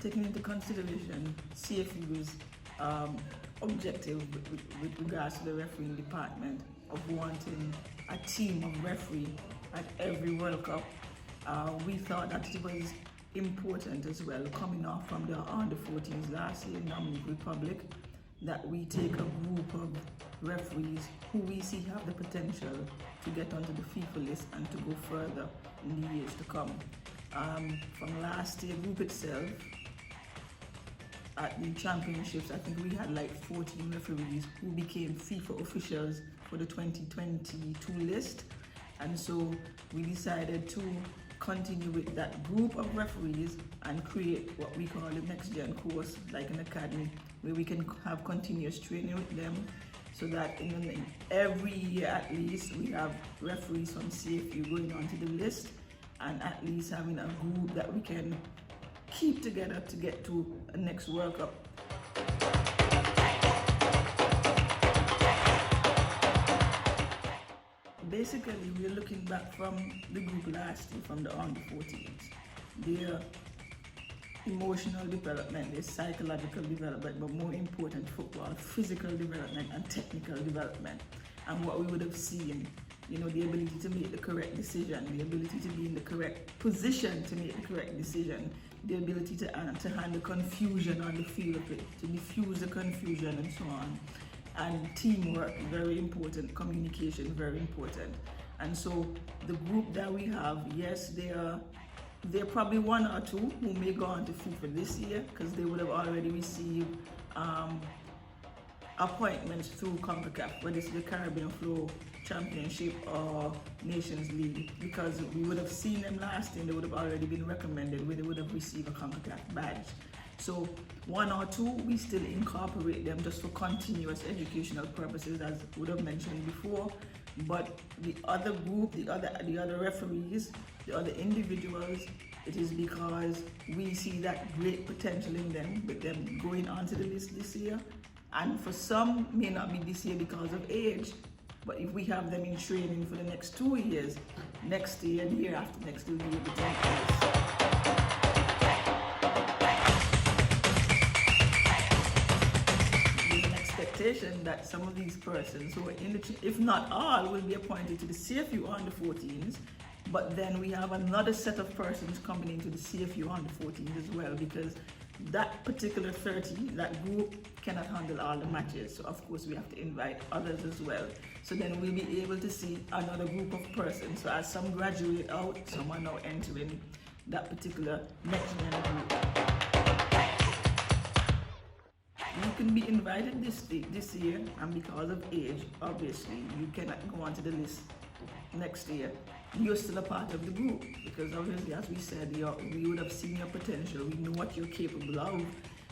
taking into consideration CFU's objective with regards to the refereeing department of wanting a team of referee at every World Cup, we thought that it was important as well, coming off from the under-14s last year in Dominican Republic, that we take a group of referees who we see have the potential to get onto the FIFA list and to go further in the years to come. From last year group itself, at the championships, I think we had like 14 referees who became FIFA officials for the 2022 list. And so we decided to continue with that group of referees and create what we call the next gen course, like an academy, where we can have continuous training with them, so that in every year at least we have referees from CFU going onto the list, and at least having a group that we can keep together to get to a next World Cup. Basically, we're looking back from the group last year, from the under-14s. Their emotional development, their psychological development, but more important, football, physical development and technical development. And what we would have seen, you know, the ability to make the correct decision, the ability to be in the correct position to make the correct decision, the ability to handle confusion on the field, to diffuse the confusion and so on. And teamwork, very important, communication, very important. And so the group that we have, yes, there are probably one or two who may go on to FIFA this year, because they would have already received appointments through Concacaf, whether it's the Caribbean Flow Championship or Nations League, because we would have seen them last year, they would have already been recommended, where they would have received a Concacaf badge. So one or two, we still incorporate them just for continuous educational purposes, as would have mentioned before. But the other group, the other referees, the other individuals, it is because we see that great potential in them, with them going onto the list this year. And for some, may not be this year because of age, but if we have them in training for the next 2 years, next year and the year after next, they'll be able to take place. That some of these persons who are in the, if not all, will be appointed to the CFU under-14s, but then we have another set of persons coming into the CFU under-14s as well, because that particular 30, that group cannot handle all the matches. So of course we have to invite others as well. So then we'll be able to see another group of persons. So as some graduate out, some are now entering that particular next gen group. You can be invited this year, and because of age, obviously, you cannot go onto the list next year. You're still a part of the group, because obviously, as we said, we would have seen your potential, we know what you're capable of.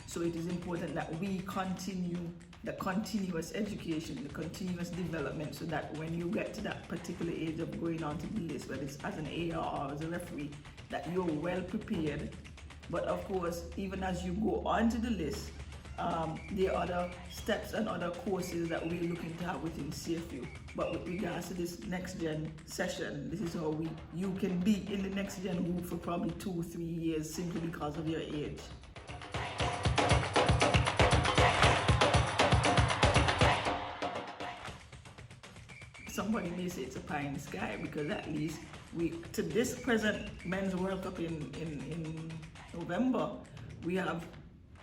So it is important that we continue the continuous education, the continuous development, so that when you get to that particular age of going onto the list, whether it's as an AR or as a referee, that you're well prepared. But of course, even as you go onto the list, there are other steps and other courses that we're looking to have within CFU. But with regards to this next gen session, this is how you can be in the next gen group for probably 2-3 years simply because of your age. Somebody may say it's a pie in the sky, because at least to this present Men's World Cup in November, we have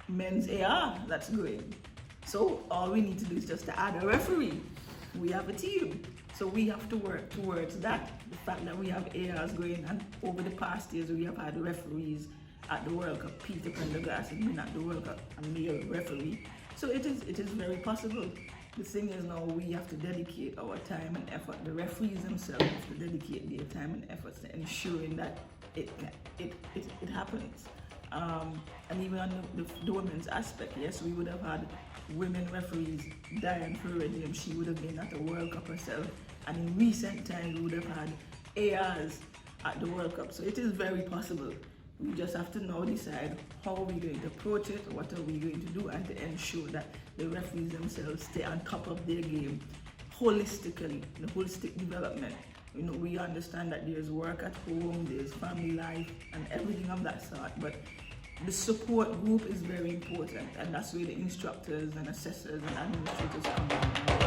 men's AR that's going. So all we need to do is just to add a referee. We have a team. So we have to work towards that. The fact that we have ARs going, and over the past years we have had referees at the World Cup. Peter Prendergast has been at the World Cup, a male referee. So it is very possible. The thing is now we have to dedicate our time and effort. The referees themselves have to dedicate their time and efforts to ensuring that it happens. And even on the women's aspect, yes, we would have had women referees. Diane Floredium, she would have been at the World Cup herself. And in recent times, we would have had ARs at the World Cup. So it is very possible. We just have to now decide how are we going to approach it, what are we going to do, and to ensure that the referees themselves stay on top of their game holistically, the holistic development. You know, we understand that there's work at home, there's family life, and everything of that sort, but the support group is very important, and that's where the instructors and assessors and administrators come in.